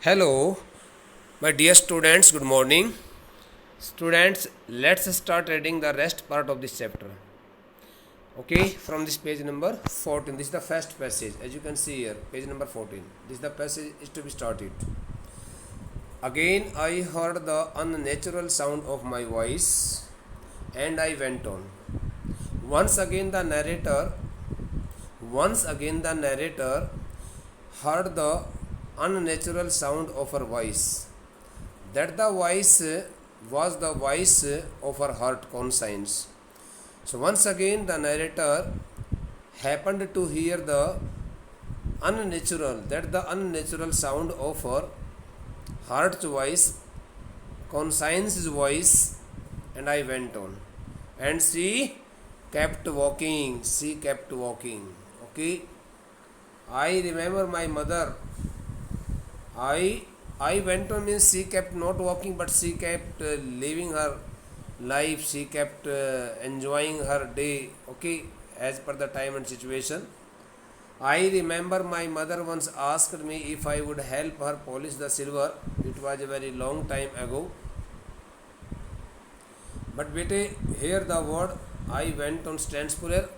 Hello, my dear students, good morning. Students, let's start reading the rest part of this chapter. Okay, from this page number 14. This is the first passage. As you can see here, page number 14. This is the passage is to be started. Again, I heard the unnatural sound of my voice and I went on. Once again, the narrator heard the unnatural sound of her voice. That the voice was the voice of her heart conscience. So once again the narrator happened to hear the unnatural sound of her heart's voice, conscience's voice, and I went on. And she kept walking. Okay. I remember my mother. I went on means she kept not walking, but she kept living her life. She kept enjoying her day. Okay, as per the time and situation. I remember my mother once asked me if I would help her polish the silver. It was a very long time ago. But bete, here the word I went on stands for here.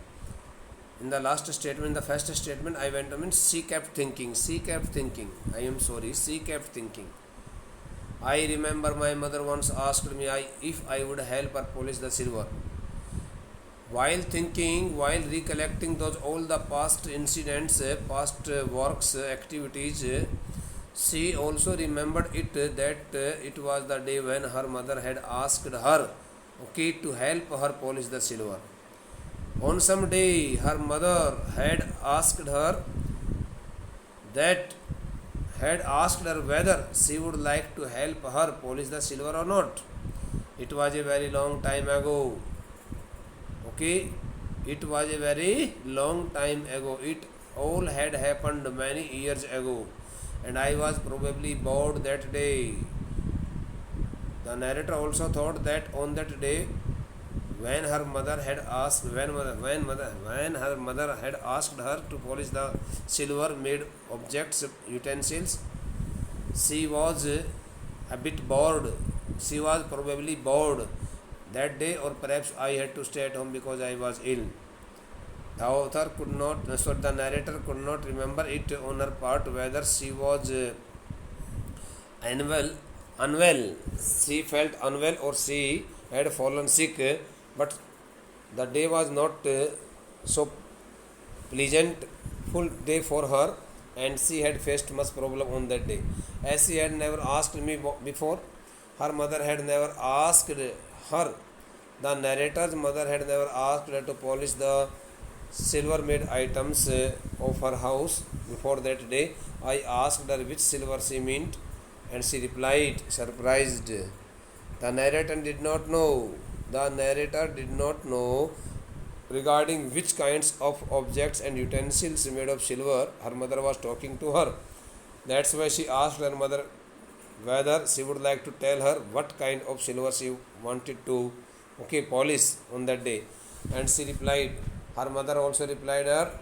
In the last statement, the first statement, I went on means she kept thinking. She kept thinking. I remember my mother once asked me if I would help her polish the silver. While recollecting those all the past incidents, past works, activities, she also remembered that it was the day when her mother had asked her, okay, to help her polish the silver. On some day, her mother had asked her whether she would like to help her polish the silver or not. It was a very long time ago. Okay, it was a very long time ago. It all had happened many years ago, and I was probably bored that day. The narrator also thought that on that day, when her mother had asked her to polish the silver made objects, utensils, she was a bit bored. She was probably bored that day, or perhaps I had to stay at home because I was ill. The narrator could not remember it on her part whether she was unwell. She felt unwell or she had fallen sick, but the day was not so pleasantful day for her, and she had faced much problem on that day. As she had never asked me before, her mother had never asked her. The narrator's mother had never asked her to polish the silver made items of her house before that day. I asked her which silver she meant, and she replied, surprised. The narrator did not know regarding which kinds of objects and utensils made of silver her mother was talking to her. That's why she asked her mother whether she would like to tell her what kind of silver she wanted to polish on that day. And she replied, her mother also replied her,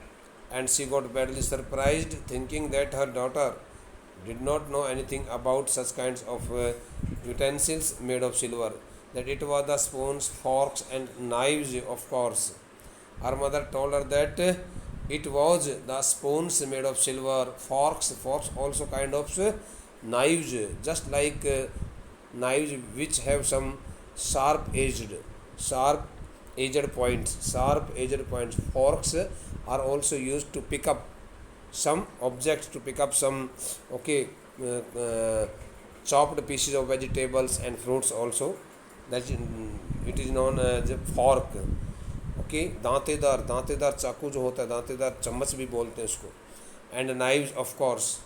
and she got badly surprised, thinking that her daughter did not know anything about such kinds of utensils made of silver, that it was the spoons, forks, and knives, of course. Her mother told her that it was the spoons made of silver, forks also kind of knives, just like knives which have some sharp edged points. Forks are also used to pick up some objects, to pick up some chopped pieces of vegetables and fruits also. That it is known as a fork. Okay दांतेदार चाकू जो होता है, दांतेदार चम्मच भी बोलते हैं उसको. And knives of course.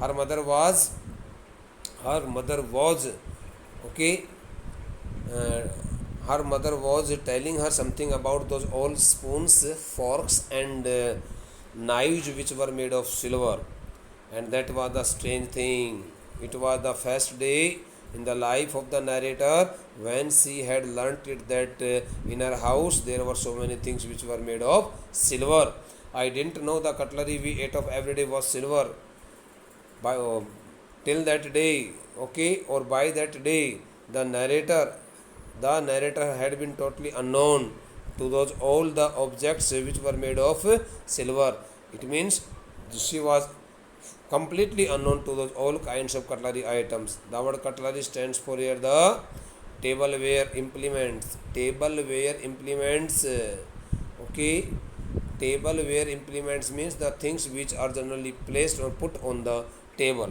Her mother was okay her mother was telling her something about those old spoons, forks, and knives which were made of silver. And that was the strange thing. It was the first day in the life of the narrator when she had learnt it that in her house there were so many things which were made of silver. I didn't know the cutlery we ate of every day was silver. till that day, okay, or by that day, the narrator had been totally unknown to those all the objects which were made of silver. It means she was completely unknown to those all kinds of cutlery items. The word cutlery stands for here the tableware implements. Tableware implements, okay. Tableware implements means the things which are generally placed or put on the table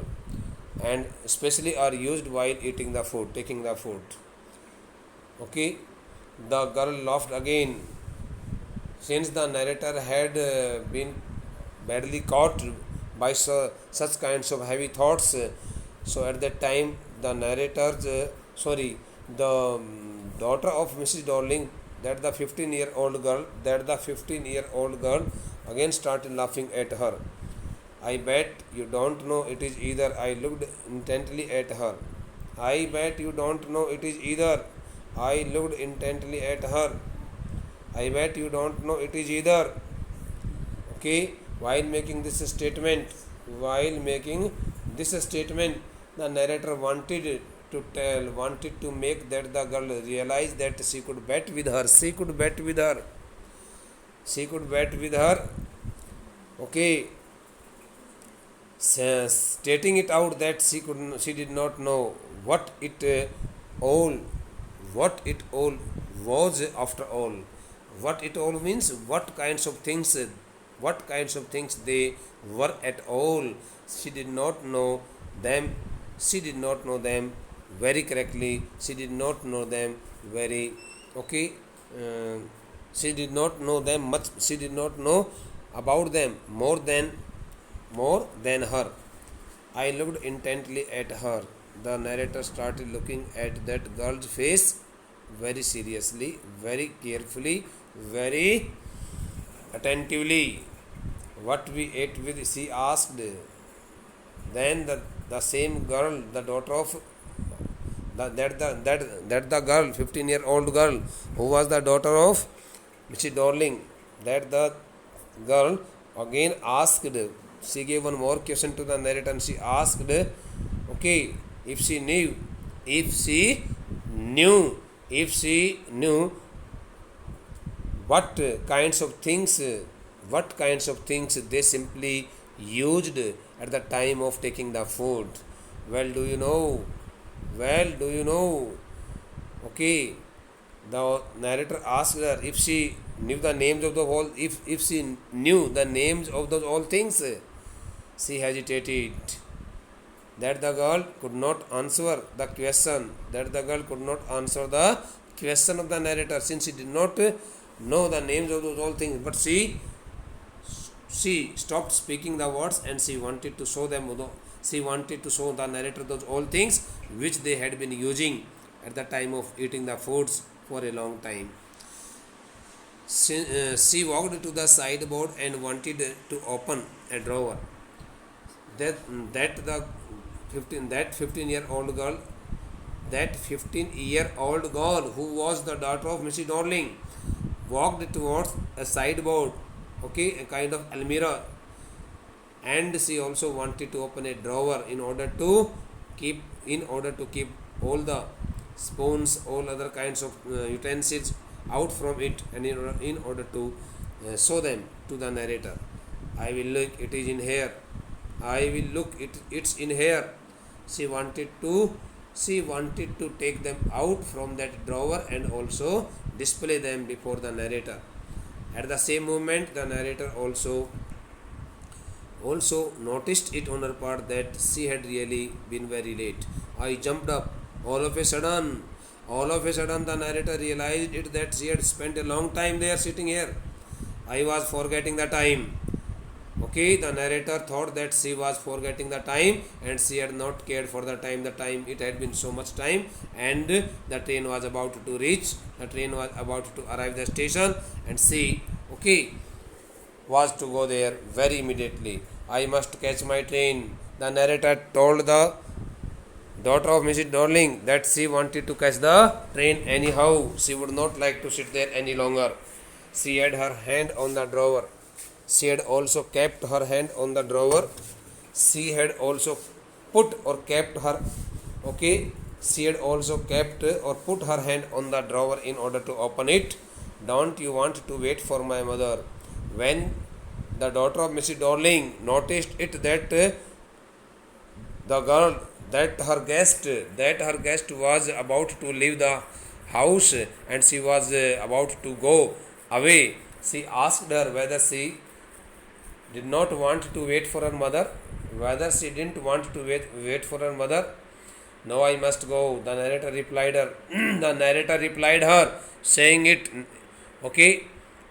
and especially are used while eating the food, taking the food. Okay, the girl laughed again. Since the narrator had been badly caught by such kinds of heavy thoughts, so at that time the the daughter of Mrs. Darling, that the 15-year-old girl again started laughing at her. I bet you don't know it is either. I looked intently at her. I bet you don't know it is either. I looked intently at her. I bet you don't know it is either. Okay, while making this statement, the narrator wanted to make that the girl realize that she could bet with her. She could bet with her. She could bet with her. Okay, stating it out that she did not know all what it all was after all. What it all means, what kinds of things they were at all. She did not know them. She did not know them very correctly. She did not know them very, okay. She did not know them much. She did not know about them more than her. I looked intently at her. The narrator started looking at that girl's face very seriously, very carefully, very attentively. What we ate with, she asked. Then the same girl, the daughter of the girl, 15-year-old girl, who was the daughter of Mrs. Darling, that the girl again asked. She gave one more question to the narrator and she asked, okay, if she knew what kinds of things they simply used at the time of taking the food. Well, do you know? Okay, the narrator asked her if she knew the names of the whole. If she knew the names of those all things, she hesitated. That the girl could not answer the question. Of the narrator, since she did not know the names of those all things. But she stopped speaking the words and she wanted to show the narrator those all things which they had been using at the time of eating the foods for a long time. She walked to the sideboard and wanted to open a drawer. That 15-year-old girl who was the daughter of Mrs. Darling walked towards a sideboard, okay, a kind of almirah, and she also wanted to open a drawer in order to keep all the spoons, all other kinds of utensils out from it, and in order to show them to the narrator. I will look, it is in here. I will look, it's in here. She wanted to take them out from that drawer and also display them before the narrator. At the same moment, the narrator also noticed it on her part that she had really been very late. I jumped up. All of a sudden, the narrator realized it that she had spent a long time there sitting here. I was forgetting the time. Okay, the narrator thought that she was forgetting the time and she had not cared for the time. It had been so much time, and the train was about to reach. The train was about to arrive the station, and she, okay, was to go there very immediately. I must catch my train. The narrator told the daughter of Mrs. Darling that she wanted to catch the train anyhow. She would not like to sit there any longer. She had her hand on the drawer. She had also kept her hand on the drawer. She had also put or kept her, okay, she had also kept or put her hand on the drawer in order to open it. Don't you want to wait for my mother? When the daughter of Mrs. Darling noticed it the girl that her guest was about to leave the house and she was about to go away, she asked her whether she did not want to wait for her mother, whether she didn't want to wait for her mother. No, I must go. The narrator replied her. The narrator replied her, saying it. Okay,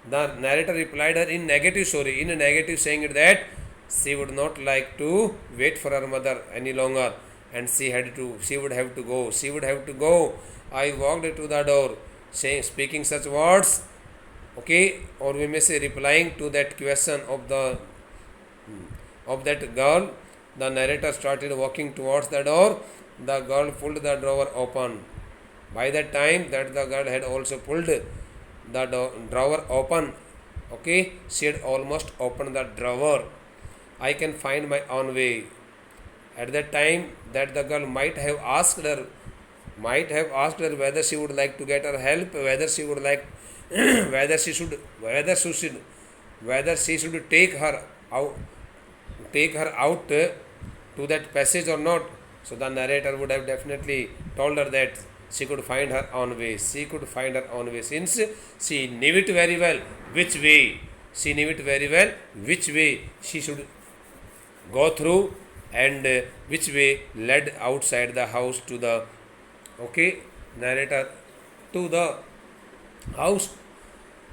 the narrator replied her in negative. Sorry, in a negative, saying it that she would not like to wait for her mother any longer, and she had to. She would have to go. She would have to go. I walked to the door, saying, speaking such words. Okay, or we may say replying to that question of that girl. The narrator started walking towards the door. The girl pulled the drawer open. By that time that the girl had also pulled the drawer open, okay, she had almost opened the drawer. I can find my own way. At that time that the girl might have asked her whether she would like to get her help, whether she would like whether she should take her out to that passage or not. So the narrator would have definitely told her that she could find her own way. She could find her own way since she knew it very well which way. She knew it very well which way she should go through and which way led outside the house to the narrator to the house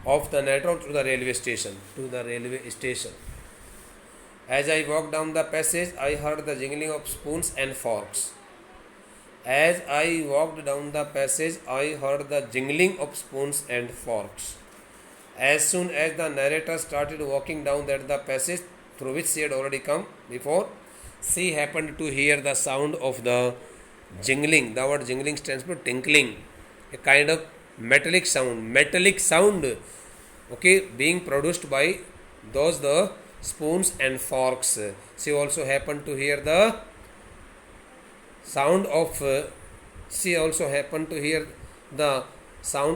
of the narrator to the railway station. As I walked down the passage, I heard the jingling of spoons and forks. As I walked down the passage, I heard the jingling of spoons and forks. As soon as the narrator started walking down the passage through which she had already come before, she happened to hear the sound of the jingling. The word jingling stands for tinkling, a kind of metallic sound, being produced by the spoons and forks. She also happened to hear the sound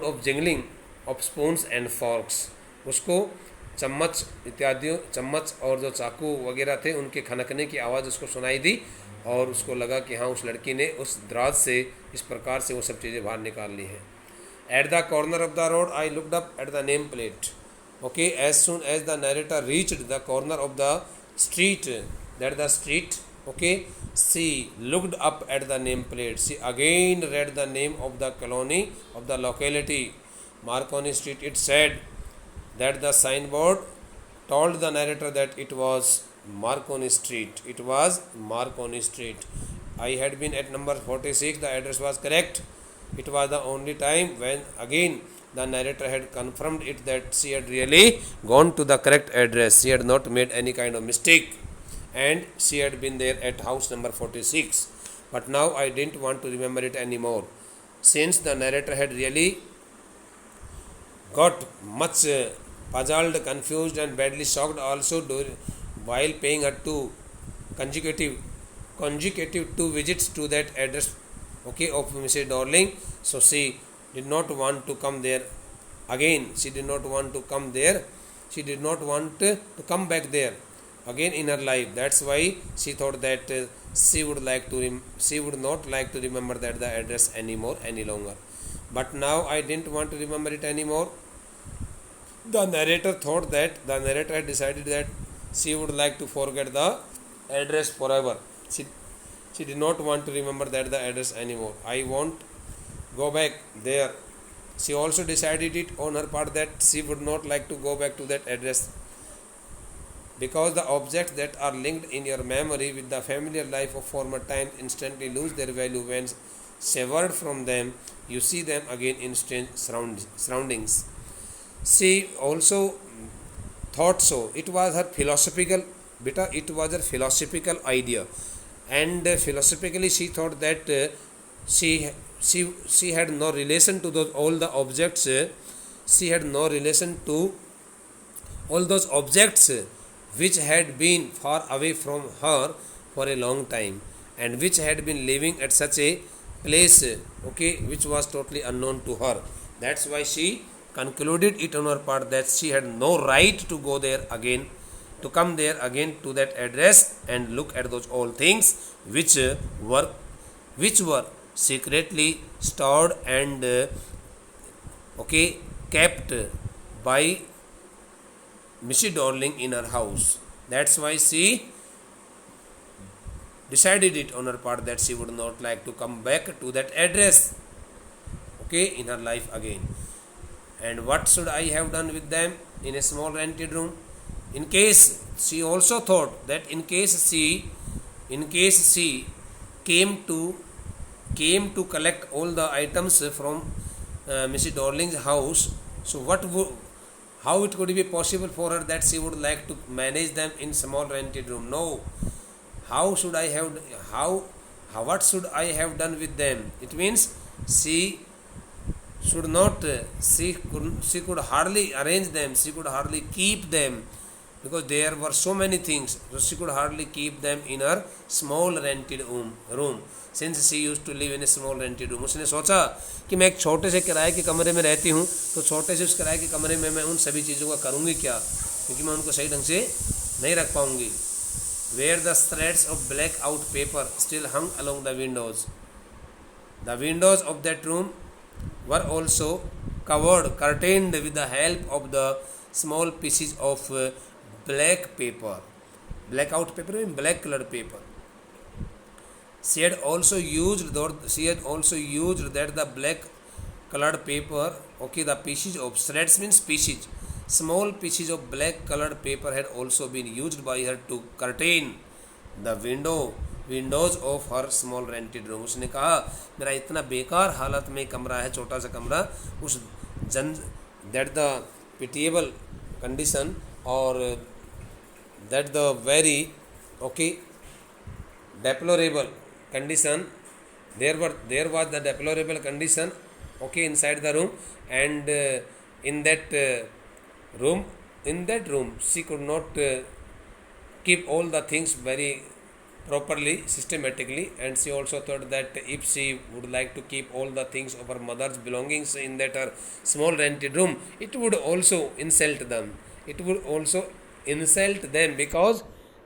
of jingling of spoons and forks. उसको चम्मच और जो चाकू वगैरह थे उनके खनकने की आवाज़ उसको सुनाई दी और उसको लगा कि हाँ उस लड़की ने उस दराज से इस प्रकार से वो सब चीज़ें बाहर निकाल ली हैं. At the corner of the road, I looked up at the name plate. Okay, as soon as the narrator reached the corner of the street, she looked up at the name plate. She again read the name of the colony, of the locality, Marconi Street. It said that the signboard told the narrator that it was Marconi Street. I had been at number 46. The address was correct. It was the only time when again the narrator had confirmed it that she had really gone to the correct address. She had not made any kind of mistake and she had been there at house number 46. But now I didn't want to remember it anymore. Since the narrator had really got much puzzled, confused and badly shocked also while paying her two consecutive 2 visits to that address of Mrs. Darling. So she did not want to come there again. She did not want to come back there again in her life. That's why she thought that she would not like to remember that the address any longer. But now I didn't want to remember it anymore. The narrator had decided that she would like to forget the address forever. She did not want to remember that the address anymore. I won't go back there. She also decided it on her part that she would not like to go back to that address because the objects that are linked in your memory with the familiar life of former times instantly lose their value when severed from them. You see them again in strange surroundings. She also thought so. It was her philosophical idea, and philosophically she thought that she had no relation to all the objects. She had no relation to all those objects which had been far away from her for a long time, and which had been living at such a place, okay, which was totally unknown to her. That's why she concluded it on her part that she had no right to go there again, to come there again to that address and look at those old things were which were secretly stored and okay, kept by Missy Darling in her house. That's why she decided it on her part that she would not like to come back to that address, okay, in her life again. And what should I have done with them in a small rented room? In case she also thought that in case she came to collect all the items from Mrs. Darling's house, so how it could be possible for her that she would like to manage them in small rented room? No. How should I have what should I have done with them? It means she should not she could hardly arrange them, she could hardly keep them, because there were so many things, so she could hardly keep them in her small rented room since she used to live in a small rented room. उसने सोचा कि मैं एक छोटे से किराए के कमरे में रहती हूँ, तो छोटे से उस किराए के कमरे में मैं उन सभी चीज़ों का करूँगी क्या, क्योंकि मैं उनको सही ढंग से नहीं रख पाऊँगी. Where the threads of black out paper still hung along the windows. The windows of that room were also curtained with the help of the small pieces of black paper. Black out paper means black colored paper. She had also used that the black colored paper, okay, the pieces of threads means pieces. Small pieces of black colored paper had also been used by her to curtain the windows of her small rented room. उसने कहा मेरा इतना बेकार हालत में कमरा है, छोटा सा कमरा, उस that the pitiable condition or that the very okay deplorable condition, there was the deplorable condition, okay, inside the room, and in that room she could not keep all the things very properly, systematically, and she also thought that if she would like to keep all the things of her mother's belongings in that her small rented room, it would also insult them, because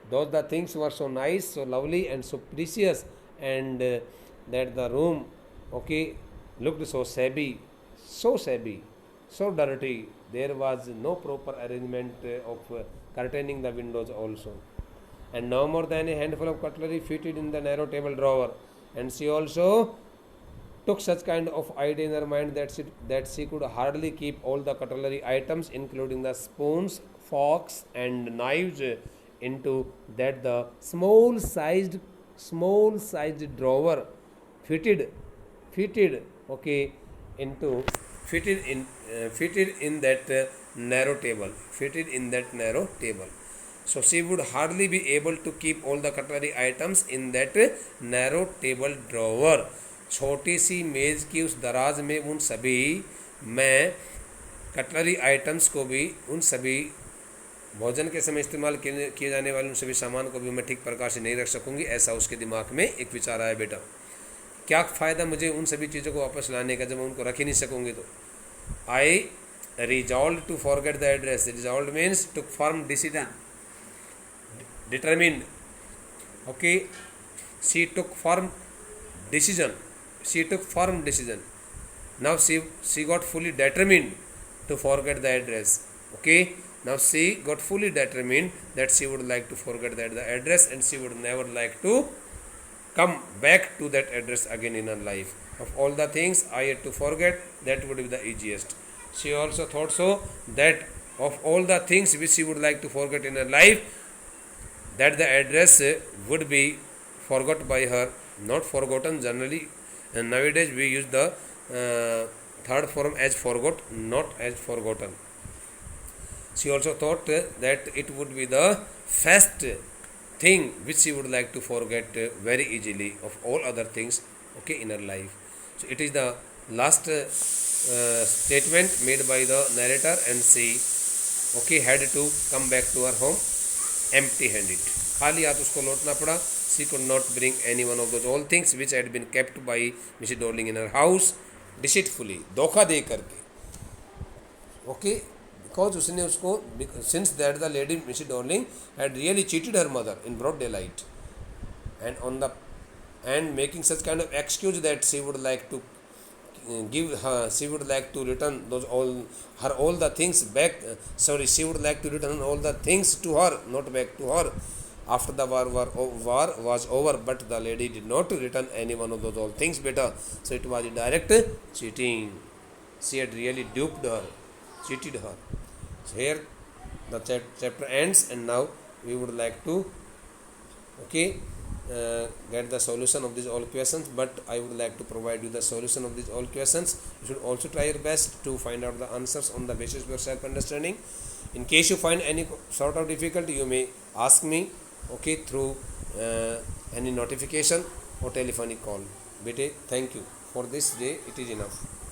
those the things were so nice, so lovely and so precious, and that the room, okay, looked so shabby, so dirty. There was no proper arrangement of curtaining the windows also, and no more than a handful of cutlery fitted in the narrow table drawer. And she also took such kind of idea in her mind that she could hardly keep all the cutlery items, including the spoons, forks, and knives, into that the small sized drawer fitted okay into fitted in that narrow table. So she would hardly be able to keep all the cutlery items in that narrow table drawer. छोटी सी मेज़ की उस दराज में उन सभी मैं cutlery items को भी, उन सभी भोजन के समय इस्तेमाल किए जाने वाले उन सभी सामान को भी मैं ठीक प्रकार से नहीं रख सकूंगी, ऐसा उसके दिमाग में एक विचार आया. बेटा क्या फ़ायदा मुझे उन सभी चीज़ों को वापस लाने का जब मैं उनको रख ही नहीं सकूंगी. तो I resolve to forget the address. Resolve means took firm decision, determined, okay, she took firm decision. Now she got fully determined to forget the address, okay. Now she got fully determined that she would like to forget the address, and she would never like to come back to that address again in her life. Of all the things I had to forget, that would be the easiest. She also thought so that of all the things which she would like to forget in her life, that the address would be forgot by her, not forgotten. Generally, and nowadays we use the third form as forgot, not as forgotten. She also thought that it would be the first thing which she would like to forget very easily of all other things, okay, in her life. So it is the last statement made by the narrator, and she, okay, had to come back to her home empty handed. खाली हाथ उसको लौटना पड़ा. she could not bring any one of those all things which had been kept by Mrs. Darling in her house deceitfully, धोखा दे करके. Okay, because उसने उसको, since that the lady Mrs. Darling had really cheated her mother in broad daylight, and on the and making such kind of excuse that she would like to she would like to return those all the things back. She would like to return all the things to her, not back to her, after the war was over. But the lady did not return any one of those all things better. So it was direct cheating. She had really duped her, cheated her. So here the chapter ends, and now we would like to get the solution of these all questions, but I would like to provide you the solution of these all questions. You should also try your best to find out the answers on the basis of your self understanding. In case you find any sort of difficulty, you may ask me through any notification or telephonic call. Bete, thank you. For this day it is enough.